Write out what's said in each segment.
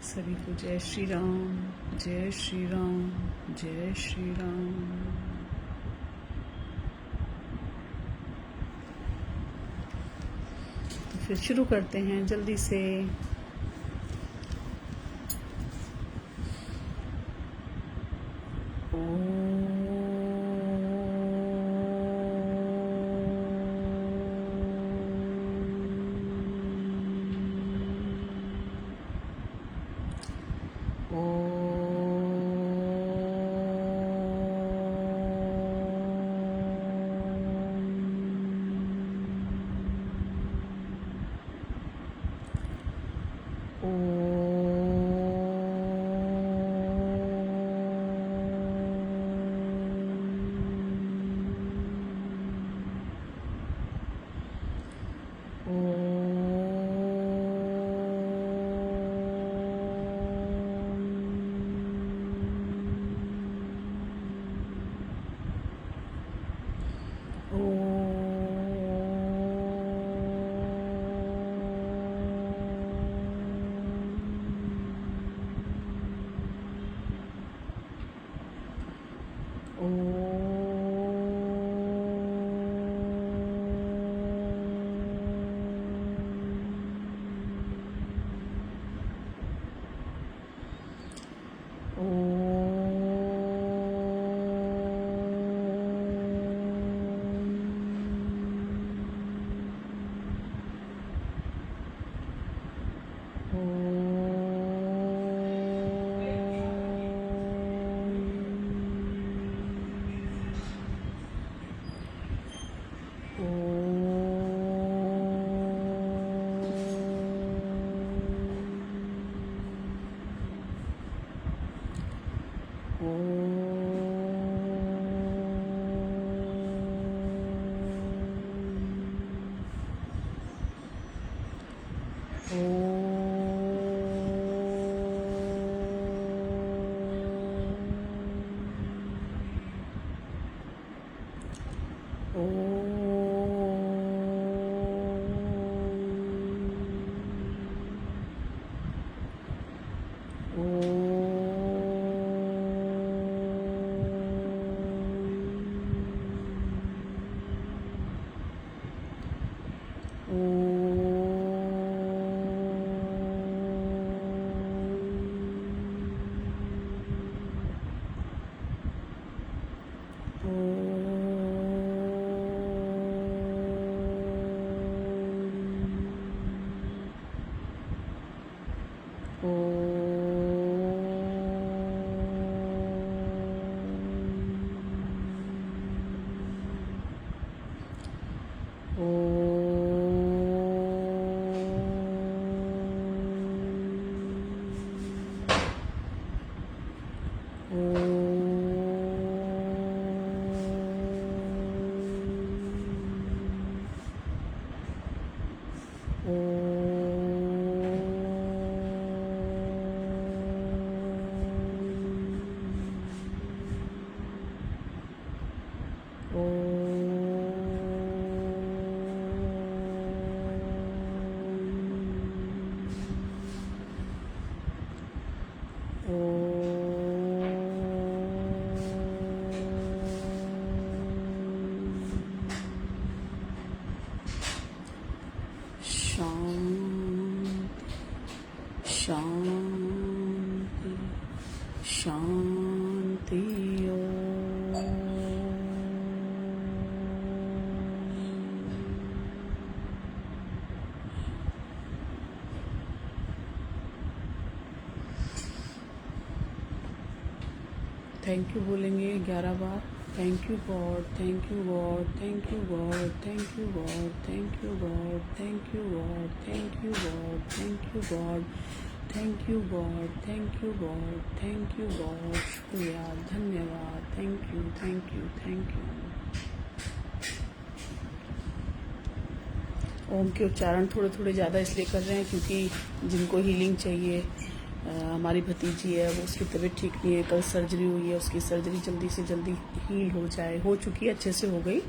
सभी को जय श्री राम, जय श्री राम, जय श्री राम। तो फिर शुरू करते हैं जल्दी से। शांति शांति थैंक यू बोलेंगे 11 बार। Thank you god, thank you god, thank you god, thank you god, thank you god, thank you god, thank you god, thank you god, thank you god, thank you god, thank you god. शुक्रिया, धन्यवाद, thank you, thank you, thank you. Om के उच्चारण थोड़े थोड़े ज़्यादा इसलिए कर रहे हैं क्योंकि जिनको हीलिंग चाहिए, हमारी भतीजी है, वो उसकी तबीयत ठीक नहीं है, कल सर्जरी हुई है, उसकी सर्जरी जल्दी से जल्दी हील हो जाए, हो चुकी है, अच्छे से हो गई,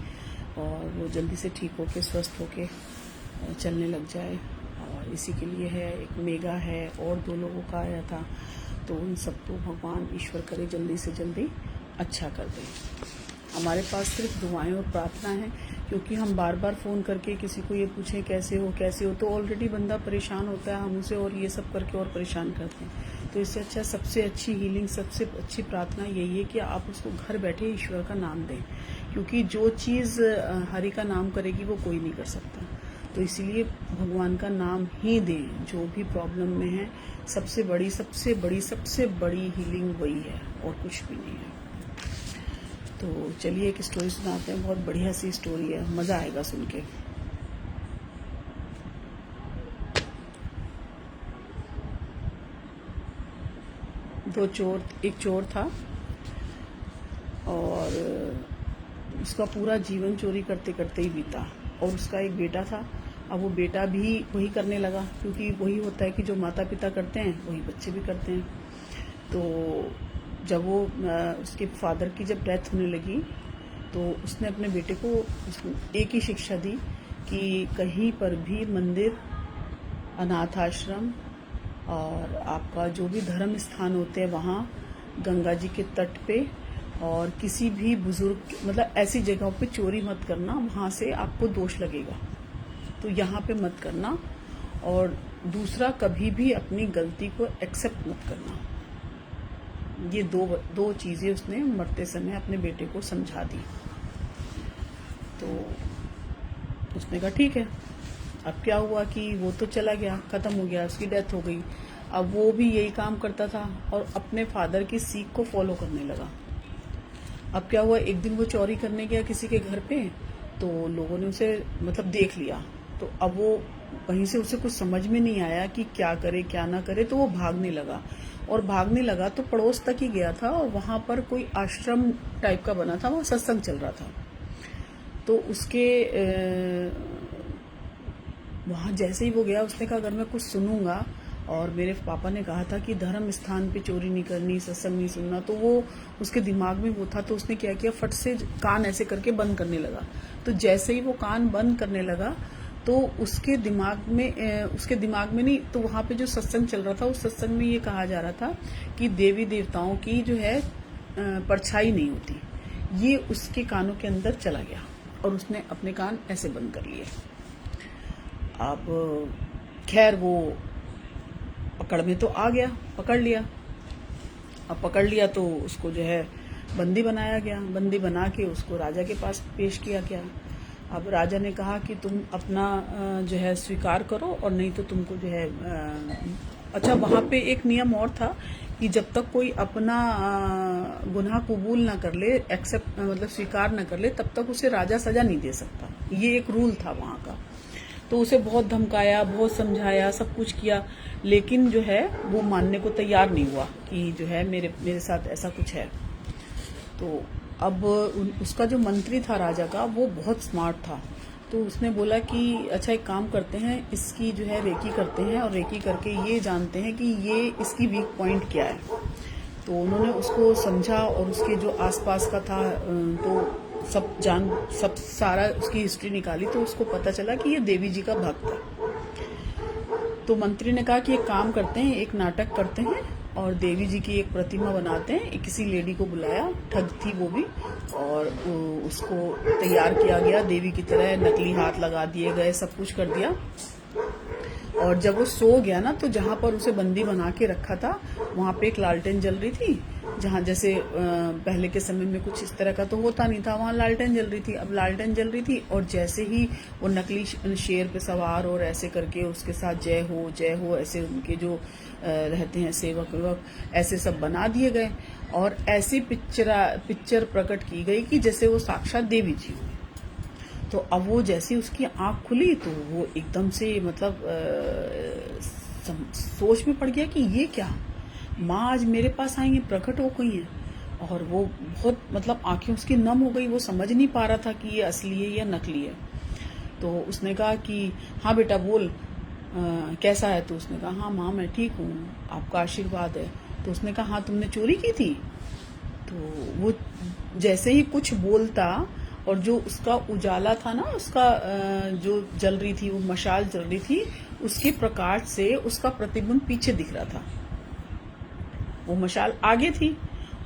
और वो जल्दी से ठीक होके स्वस्थ होके चलने लग जाए। और इसी के लिए है, एक मेगा है और 2 लोगों का आया था। तो उन सबको भगवान ईश्वर करे जल्दी से जल्दी अच्छा कर दें। हमारे पास सिर्फ दुआएं और प्रार्थना है, क्योंकि हम बार बार फ़ोन करके किसी को ये पूछें कैसे हो तो ऑलरेडी बंदा परेशान होता है, हम उसे और ये सब करके और परेशान करते हैं। तो इससे अच्छा, सबसे अच्छी हीलिंग, सबसे अच्छी प्रार्थना यही है कि आप उसको घर बैठे ईश्वर का नाम दें, क्योंकि जो चीज़ हरि का नाम करेगी वो कोई नहीं कर सकता। तो इसीलिए भगवान का नाम ही दें जो भी प्रॉब्लम में है। सबसे बड़ी हीलिंग वही है और कुछ भी नहीं है। तो चलिए एक स्टोरी सुनाते हैं, बहुत बढ़िया सी स्टोरी है, मज़ा आएगा सुन के। एक चोर था और उसका पूरा जीवन चोरी करते करते ही बीता। और उसका एक बेटा था। अब वो बेटा भी वही करने लगा, क्योंकि वही होता है कि जो माता पिता करते हैं वही बच्चे भी करते हैं। तो जब वो उसके फादर की जब डेथ होने लगी तो उसने अपने बेटे को एक ही शिक्षा दी कि कहीं पर भी मंदिर, अनाथ आश्रम और आपका जो भी धर्म स्थान होते हैं वहाँ, गंगा जी के तट पे और किसी भी बुजुर्ग, मतलब ऐसी जगहों पे चोरी मत करना, वहाँ से आपको दोष लगेगा। तो यहाँ पे मत करना। और दूसरा, कभी भी अपनी गलती को एक्सेप्ट मत करना। ये दो चीज़ें उसने मरते समय अपने बेटे को समझा दी। तो उसने कहा ठीक है। अब क्या हुआ कि वो तो चला गया, ख़त्म हो गया, उसकी डेथ हो गई। अब वो भी यही काम करता था और अपने फादर की सीख को फॉलो करने लगा। अब क्या हुआ, एक दिन वो चोरी करने गया किसी के घर पे, तो लोगों ने उसे मतलब देख लिया। तो अब वो वहीं से उसे कुछ समझ में नहीं आया कि क्या करे क्या ना करे, तो वो भागने लगा। और भागने लगा तो पड़ोस तक ही गया था और वहाँ पर कोई आश्रम टाइप का बना था, वहाँ सत्संग चल रहा था। तो उसके वहाँ जैसे ही वो गया, उसने कहा अगर मैं कुछ सुनूंगा, और मेरे पापा ने कहा था कि धर्म स्थान पे चोरी नहीं करनी, सत्संग नहीं सुनना, तो वो उसके दिमाग में वो था। तो उसने क्या किया, फट से कान ऐसे करके बंद करने लगा। तो जैसे ही वो कान बंद करने लगा तो उसके दिमाग में नहीं, तो वहाँ पे जो सत्संग चल रहा था, उस सत्संग में ये कहा जा रहा था कि देवी देवताओं की जो है परछाई नहीं होती। ये उसके कानों के अंदर चला गया और उसने अपने कान ऐसे बंद कर लिए। अब खैर वो पकड़ में तो आ गया, पकड़ लिया। अब पकड़ लिया तो उसको जो है बंदी बनाया गया। बंदी बना के उसको राजा के पास पेश किया गया। अब राजा ने कहा कि तुम अपना जो है स्वीकार करो, और नहीं तो तुमको जो है अच्छा, वहाँ पे एक नियम और था कि जब तक कोई अपना गुनाह कबूल ना कर ले, एक्सेप्ट मतलब स्वीकार ना कर ले, तब तक उसे राजा सजा नहीं दे सकता। ये एक रूल था वहाँ का। तो उसे बहुत धमकाया, बहुत समझाया, सब कुछ किया, लेकिन जो है वो मानने को तैयार नहीं हुआ कि जो है मेरे साथ ऐसा कुछ है। तो अब उसका जो मंत्री था राजा का, वो बहुत स्मार्ट था। तो उसने बोला कि अच्छा एक काम करते हैं, इसकी जो है रेकी करते हैं और रेकी करके ये जानते हैं कि ये इसकी वीक पॉइंट क्या है। तो उन्होंने उसको समझा और उसके जो आसपास का था तो सब सारा उसकी हिस्ट्री निकाली। तो उसको पता चला कि ये देवी जी का भक्त है। तो मंत्री ने कहा कि एक काम करते हैं, एक नाटक करते हैं और देवी जी की एक प्रतिमा बनाते हैं। किसी लेडी को बुलाया, ठग थी वो भी, और उसको तैयार किया गया देवी की तरह, नकली हाथ लगा दिए गए, सब कुछ कर दिया। और जब वो सो गया ना, तो जहाँ पर उसे बंदी बना के रखा था वहाँ पे एक लालटेन जल रही थी। जहाँ जैसे पहले के समय में कुछ इस तरह का तो होता नहीं था, वहाँ लालटेन जल रही थी। अब लालटेन जल रही थी और जैसे ही वो नकली शेर पे सवार और ऐसे करके उसके साथ जय हो ऐसे उनके जो रहते हैं सेवक वेवक, ऐसे सब बना दिए गए और ऐसी पिक्चर प्रकट की गई कि जैसे वो साक्षात देवी जी हुई। तो अब वो जैसे उसकी आंख खुली तो वो एकदम से मतलब सोच में पड़ गया कि ये क्या, माँ आज मेरे पास आई है, प्रकट हो गई है। और वो बहुत मतलब आंखें उसकी नम हो गई, वो समझ नहीं पा रहा था कि ये असली है या नकली है। तो उसने कहा कि हाँ बेटा बोल, कैसा है? तो उसने कहा हाँ माँ मैं ठीक हूँ, आपका आशीर्वाद है। तो उसने कहा हाँ तुमने चोरी की थी? तो वो जैसे ही कुछ बोलता और जो उसका उजाला था ना, उसका जो जल रही थी, वो मशाल जल रही थी, उसके प्रकाश से उसका प्रतिबिंब पीछे दिख रहा था। वो मशाल आगे थी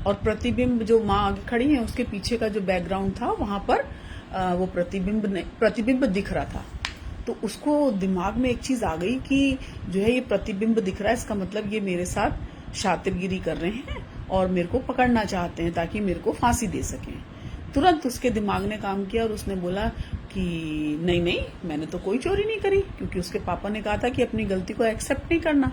और प्रतिबिंब जो माँ आगे खड़ी है उसके पीछे का जो बैकग्राउंड था वहां पर वो प्रतिबिंब दिख रहा था। तो उसको दिमाग में एक चीज आ गई कि जो है ये प्रतिबिंब दिख रहा है, इसका मतलब ये मेरे साथ शातिरगिरी कर रहे हैं और मेरे को पकड़ना चाहते हैं ताकि मेरे को फांसी दे सकें। तुरंत उसके दिमाग ने काम किया और उसने बोला कि नहीं नहीं, मैंने तो कोई चोरी नहीं करी, क्योंकि उसके पापा ने कहा था कि अपनी गलती को एक्सेप्ट नहीं करना।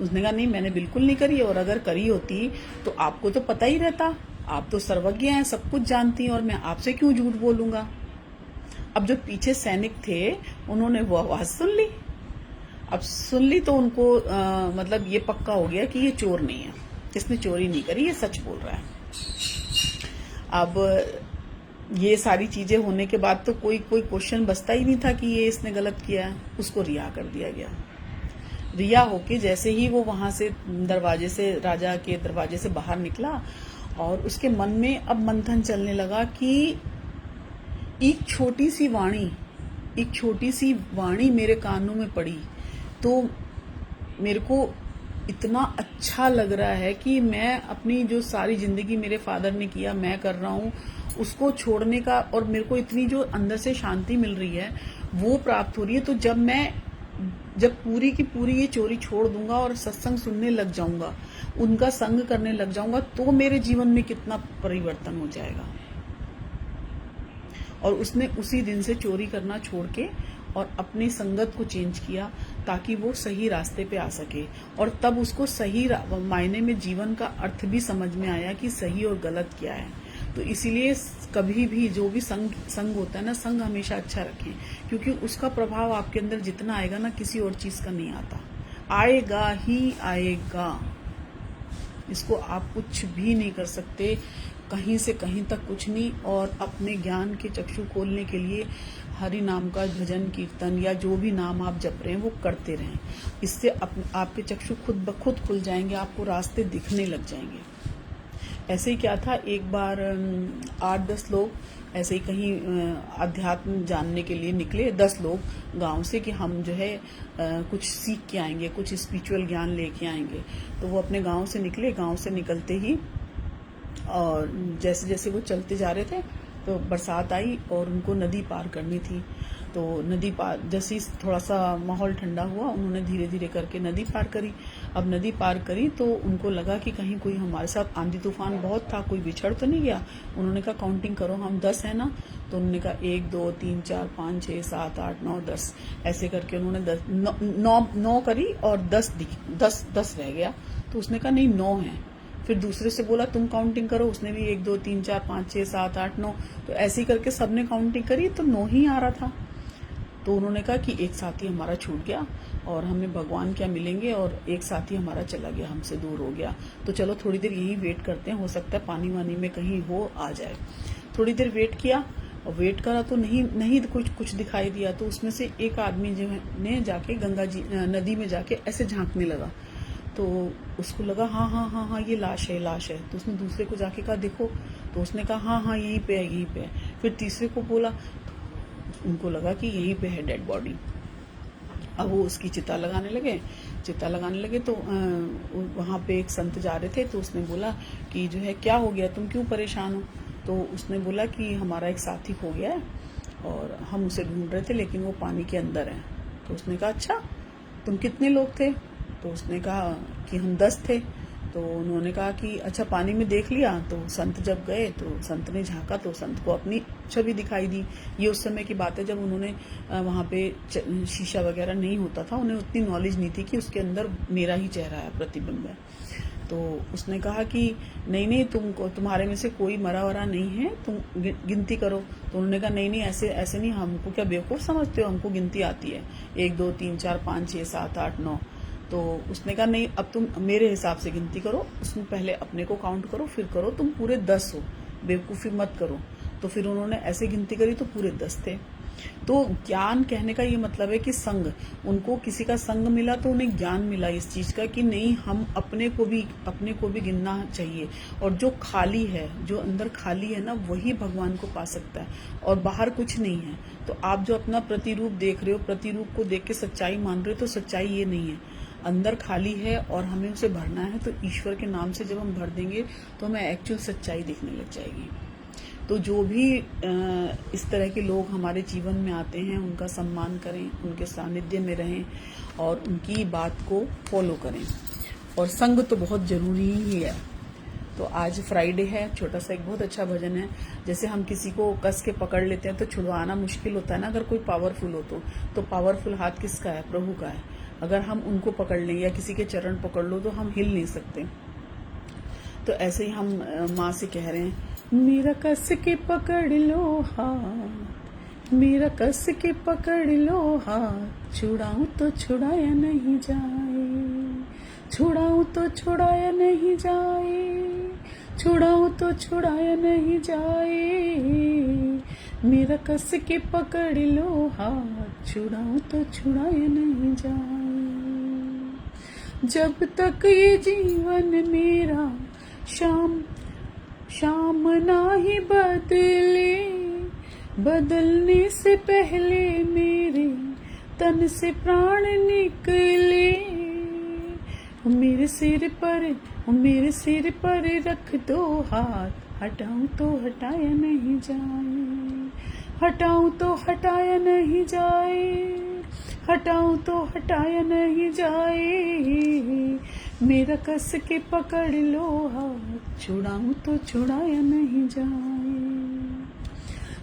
उसने कहा नहीं, मैंने बिल्कुल नहीं करी, और अगर करी होती तो आपको तो पता ही रहता, आप तो सर्वज्ञ हैं, सब कुछ जानती हैं, और मैं आपसे क्यों झूठ बोलूंगा। अब जो पीछे सैनिक थे उन्होंने वो आवाज सुन ली। अब सुन ली तो उनको मतलब ये पक्का हो गया कि ये चोर नहीं है, इसने चोरी नहीं करी, ये सच बोल रहा है। अब ये सारी चीजें होने के बाद तो कोई क्वेश्चन बचता ही नहीं था कि ये इसने गलत किया है। उसको रिहा कर दिया गया। रिहा होके जैसे ही वो वहां से दरवाजे से, राजा के दरवाजे से बाहर निकला, और उसके मन में अब मंथन चलने लगा कि एक छोटी सी वाणी मेरे कानों में पड़ी तो मेरे को इतना अच्छा लग रहा है कि मैं अपनी जो सारी जिंदगी मेरे फादर ने किया, मैं कर रहा हूँ, उसको छोड़ने का, और मेरे को इतनी जो अंदर से शांति मिल रही है वो प्राप्त हो रही है। तो जब पूरी की पूरी ये चोरी छोड़ दूंगा और सत्संग सुनने लग जाऊंगा, उनका संग करने लग जाऊंगा, तो मेरे जीवन में कितना परिवर्तन हो जाएगा। और उसने उसी दिन से चोरी करना छोड़ के और अपनी संगत को चेंज किया ताकि वो सही रास्ते पे आ सके। और तब उसको सही मायने में जीवन का अर्थ भी समझ में आया कि सही और गलत क्या है। तो इसीलिए कभी भी जो भी संग होता है ना, संग हमेशा अच्छा रखें, क्योंकि उसका प्रभाव आपके अंदर जितना आएगा ना, किसी और चीज का नहीं आता, आएगा ही आएगा। इसको आप कुछ भी नहीं कर सकते, कहीं से कहीं तक कुछ नहीं। और अपने ज्ञान के चक्षु खोलने के लिए हरि नाम का भजन कीर्तन या जो भी नाम आप जप रहे हैं वो करते रहें। इससे आपके चक्षु खुद ब खुद खुल जाएंगे, आपको रास्ते दिखने लग जाएंगे। ऐसे ही क्या था, एक बार 8-10 लोग ऐसे ही कहीं अध्यात्म जानने के लिए निकले, 10 लोग गांव से, कि हम जो है कुछ सीख के आएंगे, कुछ स्पिरिचुअल ज्ञान लेके आएंगे। तो वो अपने गांव से निकले। गांव से निकलते ही और जैसे जैसे वो चलते जा रहे थे तो बरसात आई और उनको नदी पार करनी थी। तो नदी पार जैसे ही थोड़ा सा माहौल ठंडा हुआ, उन्होंने धीरे धीरे करके नदी पार करी। अब नदी पार करी तो उनको लगा कि कहीं कोई हमारे साथ आंधी तूफान बहुत था, कोई बिछड़ तो नहीं गया। उन्होंने कहा काउंटिंग करो, हम 10 है ना। तो उन्होंने कहा 1 2 3 4 5 6 7 8 9 10 ऐसे करके उन्होंने 9 करी और 10 रह गया। तो उसने कहा नहीं 9 है। फिर दूसरे से बोला तुम काउंटिंग करो, उसने भी 1 2 3 4 5 6 7 8 9। तो ऐसे ही करके सबने काउंटिंग करी तो 9 ही आ रहा था। तो उन्होंने कहा कि एक साथी हमारा छूट गया और हमें भगवान क्या मिलेंगे, और एक साथी हमारा चला गया, हमसे दूर हो गया। तो चलो थोड़ी देर यही वेट करते हैं, हो सकता है पानी वानी में कहीं वो आ जाए। थोड़ी देर वेट किया और वेट करा तो नहीं कुछ दिखाई दिया। तो उसमें से एक आदमी जो ने जाके गंगा जी नदी में जाके ऐसे झांकने लगा। तो उसको लगा हाँ ये लाश है। तो उसने दूसरे को जाके कहा देखो। तो उसने कहा हाँ यहीं पे है। फिर तीसरे को बोला, उनको लगा कि यहीं पे है डेड बॉडी। अब वो उसकी चिता लगाने लगे। तो वहां पे एक संत जा रहे थे। तो उसने बोला कि जो है क्या हो गया, तुम क्यों परेशान हो। तो उसने बोला कि हमारा एक साथी खो गया है और हम उसे ढूंढ रहे थे, लेकिन वो पानी के अंदर है। तो उसने कहा अच्छा, तुम कितने लोग थे। तो उसने कहा कि हम 10 थे। तो उन्होंने कहा कि अच्छा पानी में देख लिया। तो संत जब गए तो संत ने झांका तो संत को अपनी छवि दिखाई दी। ये उस समय की बात है जब उन्होंने वहां पे शीशा वगैरह नहीं होता था, उन्हें उतनी नॉलेज नहीं थी कि उसके अंदर मेरा ही चेहरा है, प्रतिबिंब है। तो उसने कहा कि नहीं तुम्हारे में से कोई मरा वरा नहीं है, तुम गिनती करो। तो उन्होंने कहा नहीं ऐसे नहीं, हमको क्या बेवकूफ समझते हो, हमको गिनती आती है 1 2 3 4 5 6 7 8 9। तो उसने कहा नहीं, अब तुम मेरे हिसाब से गिनती करो, उसमें पहले अपने को काउंट करो, फिर करो, तुम पूरे 10 हो, बेवकूफ़ी मत करो। तो फिर उन्होंने ऐसे गिनती करी तो पूरे 10 थे। तो ज्ञान कहने का ये मतलब है कि संग, उनको किसी का संग मिला तो उन्हें ज्ञान मिला इस चीज का कि नहीं, हम अपने को भी गिनना चाहिए। और जो खाली है, जो अंदर खाली है ना, वही भगवान को पा सकता है, और बाहर कुछ नहीं है। तो आप जो अपना प्रतिरूप देख रहे हो, प्रतिरूप को देख के सच्चाई मान रहे हो, तो सच्चाई ये नहीं है, अंदर खाली है और हमें उसे भरना है। तो ईश्वर के नाम से जब हम भर देंगे तो हमें एक्चुअल सच्चाई दिखने लग जाएगी। तो जो भी इस तरह के लोग हमारे जीवन में आते हैं, उनका सम्मान करें, उनके सानिध्य में रहें और उनकी बात को फॉलो करें। और संग तो बहुत जरूरी ही है। तो आज फ्राइडे है, छोटा सा एक बहुत अच्छा भजन है। जैसे हम किसी को कस के पकड़ लेते हैं तो छुड़वाना मुश्किल होता है ना, अगर कोई पावरफुल हो तो पावरफुल हाथ किसका है? प्रभु का है। अगर हम उनको पकड़ लें या किसी के चरण पकड़ लो तो हम हिल नहीं सकते। तो ऐसे ही हम माँ से कह रहे हैं, मेरा कस के पकड़ लो हाथ, मेरा कस के पकड़ लो हाथ, छुड़ाऊं तो छुड़ाया नहीं जाए, छुड़ाऊं तो छुड़ाया नहीं जाए, छुड़ाऊं तो छुड़ाया नहीं जाए, मेरा कस के पकड़ लो हाथ, छुड़ाऊं तो छुड़ाया नहीं जाए। जब तक ये जीवन मेरा शाम ना ही बदले, बदलने से पहले मेरे तन से प्राण निकले, मेरे सिर पर रख दो हाथ, हटाऊं तो हटाया नहीं जाए, हटाऊं तो हटाया नहीं जाए, हटाऊं तो हटाया नहीं जाए, मेरा कस के पकड़ लो हाथ, छुड़ाऊं तो छुड़ाया नहीं जाए।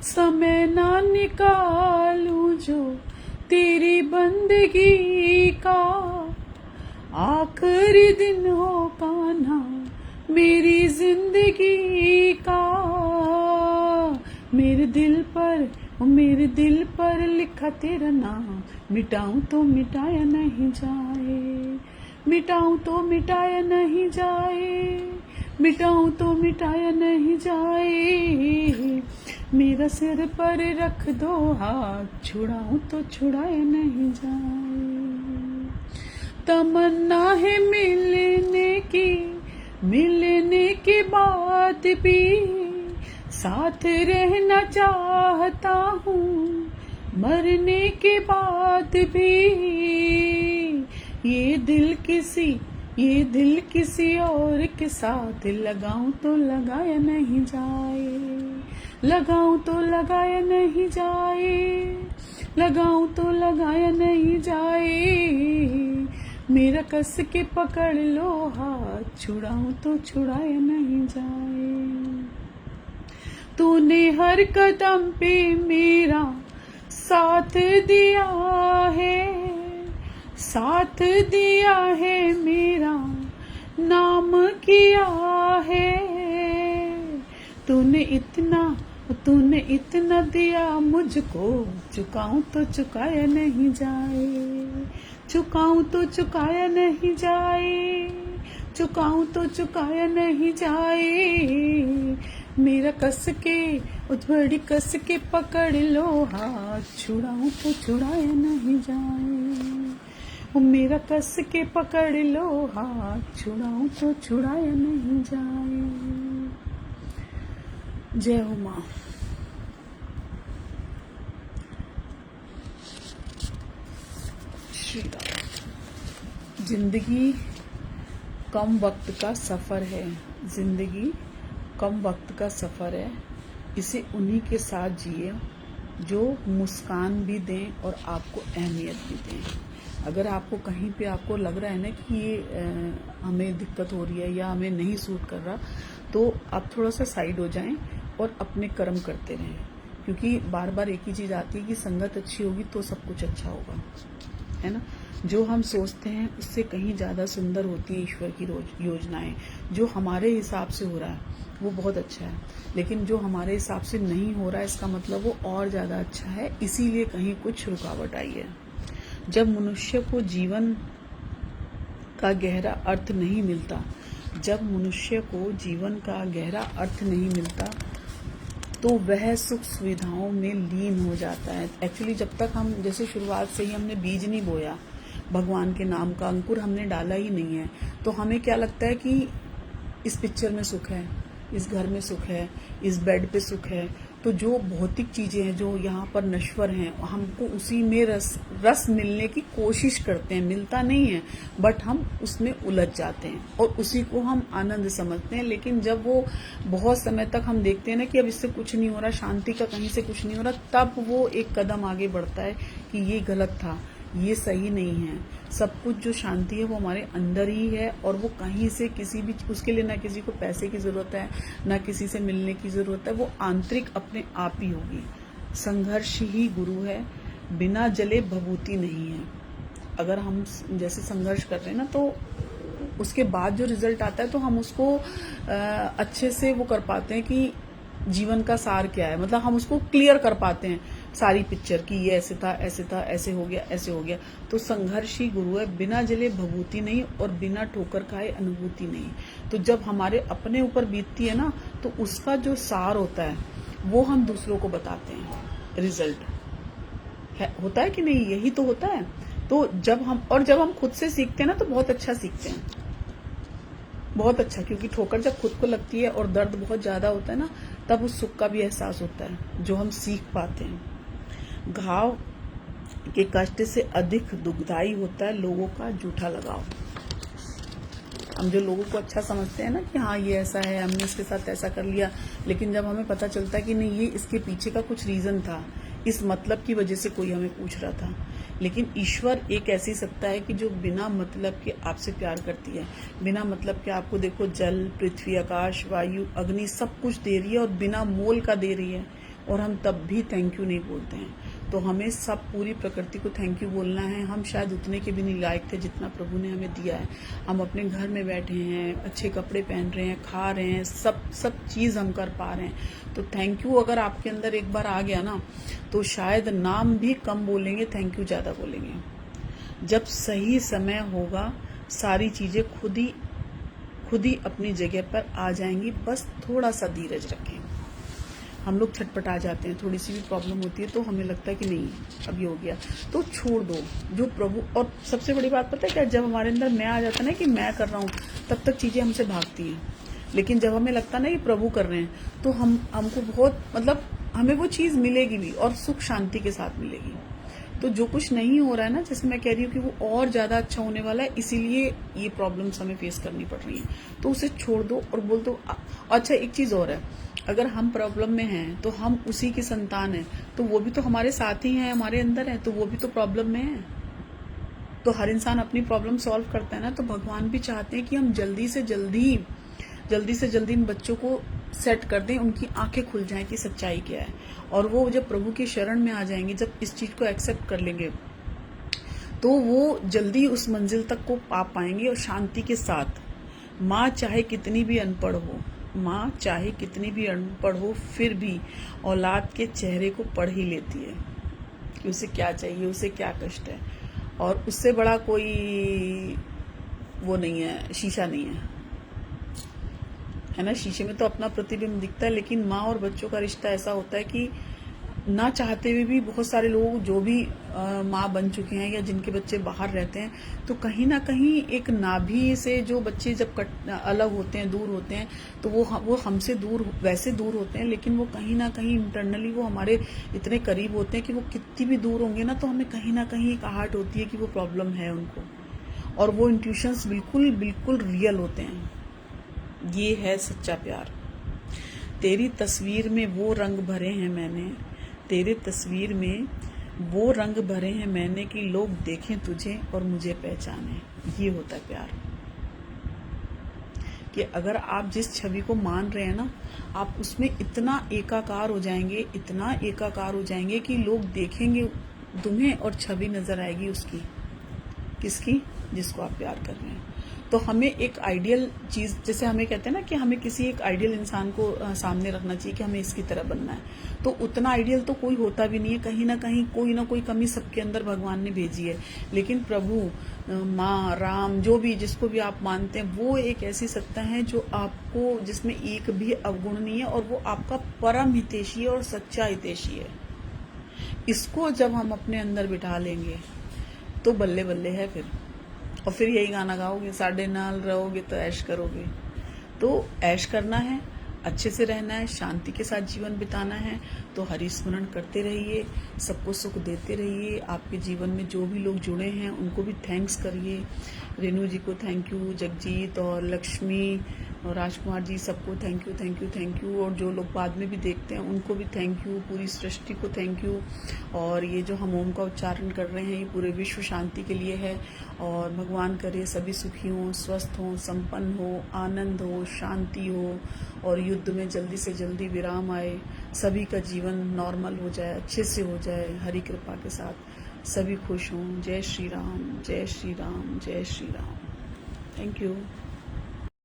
समय ना निकालूं जो तेरी बंदगी का, आखिरी दिन हो कान्हा मेरी जिंदगी का, मेरे दिल पर लिखा तेरा नाम, मिटाऊं तो मिटाया नहीं जाए, मिटाऊं तो मिटाया नहीं जाए, मिटाऊं तो मिटाया नहीं जाए, मेरा सिर पर रख दो हाथ, छुड़ाऊं तो छुड़ाया नहीं जाए। तमन्ना है मिलने के बाद भी, साथ रहना चाहता हूँ मरने के बाद भी, ये दिल किसी और के साथ, लगाऊं तो लगाया नहीं जाए, लगाऊं तो लगाया नहीं जाए, लगाऊं तो लगाया नहीं जाए, मेरा कस के पकड़ लो हाथ, छुड़ाऊं तो छुड़ाया नहीं जाए। तूने हर कदम पे मेरा साथ दिया है, साथ दिया है, मेरा नाम किया है, तूने इतना दिया मुझको, चुकाऊं तो चुकाया नहीं जाए, चुकाऊं तो चुकाया नहीं जाए, चुकाऊं तो चुकाया नहीं जाए, मेरा बड़ी कस के पकड़ लो हाथ, छुड़ाऊं तो छुड़ाया नहीं जाए, मेरा कस के पकड़ लो हाथ, छुड़ाऊं तो छुड़ाया नहीं जाए। जय हो माँ। श्री राम। जिंदगी कम वक्त का सफर है, जिंदगी कम वक्त का सफर है, इसे उन्हीं के साथ जिए जो मुस्कान भी दें और आपको अहमियत भी दें। अगर आपको कहीं पे आपको लग रहा है ना कि ये हमें दिक्कत हो रही है या हमें नहीं सूट कर रहा, तो आप थोड़ा सा साइड हो जाएं और अपने कर्म करते रहें, क्योंकि बार बार एक ही चीज आती है कि संगत अच्छी होगी तो सब कुछ अच्छा होगा, है ना। जो हम सोचते हैं उससे कहीं ज्यादा सुंदर होती है ईश्वर की योजनाएं। जो हमारे हिसाब से हो रहा है वो बहुत अच्छा है, लेकिन जो हमारे हिसाब से नहीं हो रहा है इसका मतलब वो और ज्यादा अच्छा है, इसीलिए कहीं कुछ रुकावट आई है। जब मनुष्य को जीवन का गहरा अर्थ नहीं मिलता, जब मनुष्य को जीवन का गहरा अर्थ नहीं मिलता, तो वह सुख सुविधाओं में लीन हो जाता है। एक्चुअली जब तक हम, जैसे शुरुआत से ही हमने बीज नहीं बोया, भगवान के नाम का अंकुर हमने डाला ही नहीं है, तो हमें क्या लगता है कि इस पिक्चर में सुख है, इस घर में सुख है, इस बेड पे सुख है। तो जो भौतिक चीजें हैं जो यहाँ पर नश्वर हैं, हमको उसी में रस मिलने की कोशिश करते हैं, मिलता नहीं है, बट हम उसमें उलझ जाते हैं और उसी को हम आनंद समझते हैं। लेकिन जब वो बहुत समय तक हम देखते हैं ना कि अब इससे कुछ नहीं हो रहा, शांति का कहीं से कुछ नहीं हो रहा, तब वो एक कदम आगे बढ़ता है कि ये गलत था, ये सही नहीं है। सब कुछ जो शांति है वो हमारे अंदर ही है और वो कहीं से किसी भी, उसके लिए ना किसी को पैसे की जरूरत है, ना किसी से मिलने की जरूरत है, वो आंतरिक अपने आप ही होगी। संघर्ष ही गुरु है, बिना जले भभूति नहीं है। अगर हम जैसे संघर्ष कर रहे हैं ना, तो उसके बाद जो रिजल्ट आता है तो हम उसको अच्छे से वो कर पाते हैं कि जीवन का सार क्या है, मतलब हम उसको क्लियर कर पाते हैं सारी पिक्चर की, ये ऐसे था, ऐसे था, ऐसे हो गया, ऐसे हो गया। तो संघर्ष ही गुरु है, बिना जले भभूति नहीं और बिना ठोकर खाए अनुभूति नहीं। तो जब हमारे अपने ऊपर बीतती है ना, तो उसका जो सार होता है वो हम दूसरों को बताते हैं। रिजल्ट होता है कि नहीं, यही तो होता है। तो जब हम खुद से सीखते हैं ना, तो बहुत अच्छा सीखते हैं, बहुत अच्छा। क्योंकि ठोकर जब खुद को लगती है और दर्द बहुत ज्यादा होता है ना, तब उस सुख का भी एहसास होता है जो हम सीख पाते हैं। घाव के कष्ट से अधिक दुखदायी होता है लोगों का झूठा लगाव। हम जो लोगों को अच्छा समझते हैं ना कि हाँ ये ऐसा है, हमने इसके साथ ऐसा कर लिया, लेकिन जब हमें पता चलता है कि नहीं, ये इसके पीछे का कुछ रीजन था, इस मतलब की वजह से कोई हमें पूछ रहा था। लेकिन ईश्वर एक ऐसी सत्ता है कि जो बिना मतलब के आपसे प्यार करती है, बिना मतलब के आपको देखो जल, पृथ्वी, आकाश, वायु, अग्नि सब कुछ दे रही है और बिना मोल का दे रही है, और हम तब भी थैंक यू नहीं बोलते हैं। तो हमें सब पूरी प्रकृति को थैंक यू बोलना है। हम शायद उतने के भी नहीं लायक थे जितना प्रभु ने हमें दिया है। हम अपने घर में बैठे हैं, अच्छे कपड़े पहन रहे हैं, खा रहे हैं, सब चीज हम कर पा रहे हैं। तो थैंक यू अगर आपके अंदर एक बार आ गया ना, तो शायद नाम भी कम बोलेंगे, थैंक यू ज्यादा बोलेंगे। जब सही समय होगा सारी चीजें खुद ही अपनी जगह पर आ जाएंगी। बस थोड़ा सा धीरज रखें। हम लोग छटपटा जाते हैं, थोड़ी सी भी प्रॉब्लम होती है तो हमें लगता है कि नहीं अब ये हो गया, तो छोड़ दो जो प्रभु। और सबसे बड़ी बात पता है क्या, जब हमारे अंदर मैं आ जाता है ना कि मैं कर रहा हूँ, तब तक चीजें हमसे भागती हैं। लेकिन जब हमें लगता है ना कि प्रभु कर रहे हैं, तो हमको बहुत, मतलब हमें वो चीज मिलेगी भी और सुख शांति के साथ मिलेगी। तो जो कुछ नहीं हो रहा है ना, जैसे मैं कह रही हूँ कि वो और ज्यादा अच्छा होने वाला है, इसीलिए ये प्रॉब्लम्स हमें फेस करनी पड़ रही है। तो उसे छोड़ दो और बोल दो। अच्छा एक चीज और है, अगर हम प्रॉब्लम में हैं तो हम उसी की संतान हैं, तो वो भी तो हमारे साथ ही हैं, हमारे अंदर है, तो वो भी तो प्रॉब्लम में है। तो हर इंसान अपनी प्रॉब्लम सॉल्व करता है ना, तो भगवान भी चाहते हैं कि हम जल्दी से जल्दी इन बच्चों को सेट कर दें, उनकी आंखें खुल जाएं कि सच्चाई क्या है। और वो जब प्रभु की शरण में आ जाएंगे, जब इस चीज को एक्सेप्ट कर लेंगे, तो वो जल्दी उस मंजिल तक को पा पाएंगे और शांति के साथ। माँ चाहे कितनी भी अनपढ़ हो, फिर भी औलाद के चेहरे को पढ़ ही लेती है कि उसे क्या चाहिए, उसे क्या कष्ट है। और उससे बड़ा कोई वो नहीं है, शीशा नहीं है ना। शीशे में तो अपना प्रतिबिंब दिखता है, लेकिन माँ और बच्चों का रिश्ता ऐसा होता है कि ना चाहते हुए भी बहुत सारे लोग जो भी माँ बन चुके हैं या जिनके बच्चे बाहर रहते हैं, तो कहीं ना कहीं एक नाभि से जो बच्चे जब अलग होते हैं, दूर होते हैं, तो वो हमसे वैसे दूर होते हैं, लेकिन वो कहीं ना कहीं इंटरनली वो हमारे इतने करीब होते हैं कि वो कितनी भी दूर होंगे ना, तो हमें कहीं ना कहीं एक आहट होती है कि वो प्रॉब्लम है उनको। और वो इंट्यूशंस बिल्कुल बिल्कुल रियल होते हैं। ये है सच्चा प्यार। तेरी तस्वीर में वो रंग भरे हैं मैंने, तेरे तस्वीर में वो रंग भरे हैं मैंने कि लोग देखें तुझे और मुझे पहचाने। ये होता है प्यार, कि अगर आप जिस छवि को मान रहे हैं ना, आप उसमें इतना एकाकार हो जाएंगे कि लोग देखेंगे तुम्हें और छवि नजर आएगी उसकी। किसकी? जिसको आप प्यार कर रहे हैं। तो हमें एक आइडियल चीज़, जैसे हमें कहते हैं ना कि हमें किसी एक आइडियल इंसान को सामने रखना चाहिए कि हमें इसकी तरह बनना है, तो उतना आइडियल तो कोई होता भी नहीं है। कहीं ना कोई कमी सबके अंदर भगवान ने भेजी है। लेकिन प्रभु, माँ, राम, जो भी, जिसको भी आप मानते हैं, वो एक ऐसी सत्ता है जो आपको, जिसमें एक भी अवगुण नहीं है, और वो आपका परम हितैषी है और सच्चा हितैषी है। इसको जब हम अपने अंदर बिठा लेंगे तो बल्ले बल्ले है फिर। और फिर यही गाना गाओगे, साढ़े नाल रहोगे तो ऐश करोगे। तो ऐश करना है, अच्छे से रहना है, शांति के साथ जीवन बिताना है, तो हरि स्मरण करते रहिए, सबको सुख देते रहिए। आपके जीवन में जो भी लोग जुड़े हैं उनको भी थैंक्स करिए। रेनू जी को थैंक यू, जगजीत और लक्ष्मी और राजकुमार जी, सबको thank you thank you thank you. और जो लोग बाद में भी देखते हैं उनको भी थैंक यू, पूरी सृष्टि को थैंक यू। और ये जो हम ओम का उच्चारण कर रहे हैं, ये पूरे विश्व शांति के लिए है। और भगवान करे सभी सुखी हों, स्वस्थ हों, संपन्न हो, आनंद हो, शांति हो, और युद्ध में जल्दी से जल्दी विराम आए, सभी का जीवन नॉर्मल हो जाए, अच्छे से हो जाए, हरि कृपा के साथ सभी खुश हों। जय श्री राम, जय श्री राम, जय श्री राम। Thank you.